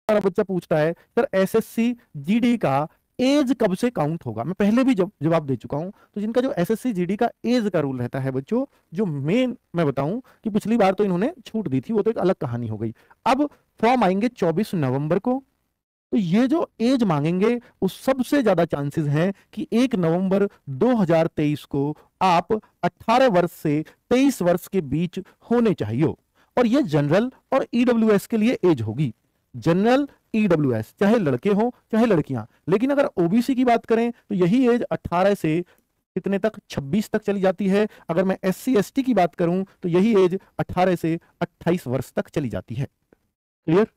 वाला बच्चा पूछता है सर एसएससी जीडी का एज कब से काउंट होगा। मैं पहले भी जवाब दे चुका हूं। तो जिनका जो एसएससी जीडी का एज का रूल रहता है बच्चों, जो मेन मैं बताऊं कि पिछली बार तो इन्होंने छूट दी थी, वो तो एक अलग कहानी हो गई। अब फॉर्म आएंगे 24 नवंबर को। तो ये जो एज मांगेंगे उस सबसे ज्यादा चांसेस हैं कि 1 नवंबर 2023 को आप 18 वर्ष से 23 वर्ष के बीच होने चाहिए। और ये जनरल और ईडब्ल्यूएस के लिए एज होगी। जनरल, ईडब्ल्यूएस, चाहे लड़के हो चाहे लड़कियां। लेकिन अगर ओबीसी की बात करें तो यही एज 18 से कितने तक, 26 तक चली जाती है। अगर मैं एससी एसटी की बात करूं तो यही एज 18 से 28 वर्ष तक चली जाती है। क्लियर?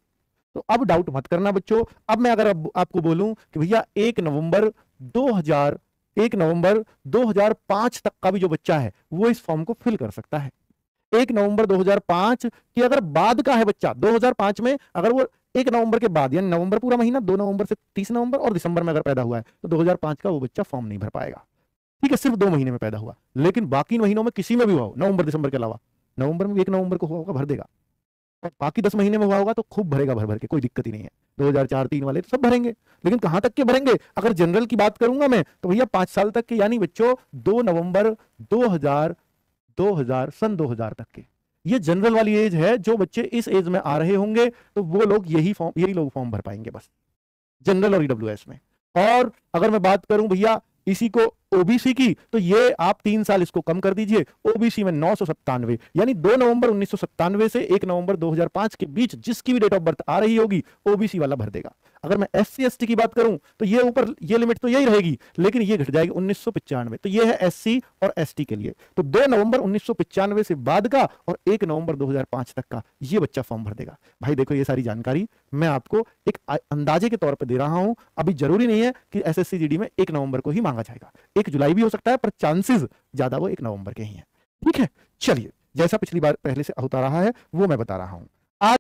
तो अब डाउट मत करना बच्चों। अब मैं अगर आपको बोलूं कि भैया 1 नवंबर 2005 तक का भी जो बच्चा है वो इस फॉर्म को फिल कर सकता है। 1 नवंबर 2005 की अगर बाद का है बच्चा, 2005 में अगर वो 1 नवंबर के बाद, यानी नवंबर पूरा महीना, 2 नवंबर से 30 नवंबर और दिसंबर में अगर पैदा हुआ है तो 2005 का वो बच्चा फॉर्म नहीं भर पाएगा। ठीक है, सिर्फ 2 महीने में पैदा हुआ। लेकिन बाकी महीनों में किसी में भी हुआ हो, नवंबर दिसंबर के अलावा, नवंबर में 1 नवंबर को हुआ होगा, भर देगा। और बाकी 10 महीने में हुआ होगा तो खूब भरेगा, भर भर के, कोई दिक्कत ही नहीं है। 2004-3 वाले तो सब भरेंगे। लेकिन कहां तक के भरेंगे? अगर जनरल की बात करूंगा मैं तो भैया 5 साल तक के, यानी बच्चों 2 नवंबर 2000 तक के। ये जनरल वाली एज है। जो बच्चे इस एज में आ रहे होंगे तो वो लोग यही लोग फॉर्म भर पाएंगे बस, जनरल और ईडब्ल्यूएस में। और अगर मैं बात करूं भैया इसी को ओबीसी की, तो ये आप 3 साल इसको कम कर दीजिए। ओबीसी में 997, यानी 2 नवंबर 1997 से 1 नवंबर 2005 के बीच जिसकी भी डेट ऑफ बर्थ आ रही होगी ओबीसी वाला भर देगा। अगर मैं एससी एसटी की बात करूं तो ये ऊपर ये लिमिट तो यही रहेगी, लेकिन ये घट जाएगी 1995। तो ये है एससी और एसटी के लिए। तो 2 नवंबर 1995 से बाद का और 1 नवंबर 2005 तक का ये बच्चा फॉर्म भर देगा। भाई देखो, ये सारी जानकारी मैं आपको एक अंदाजे के तौर पर दे रहा हूं। अभी जरूरी नहीं है कि एसएससी जीडी में 1 नवंबर को ही मांगा जाएगा, 1 जुलाई भी हो सकता है, पर चांसेस ज्यादा वो 1 नवंबर के ही हैं। ठीक है, चलिए, जैसा पिछली बार पहले से होता रहा है वो मैं बता रहा हूं। आज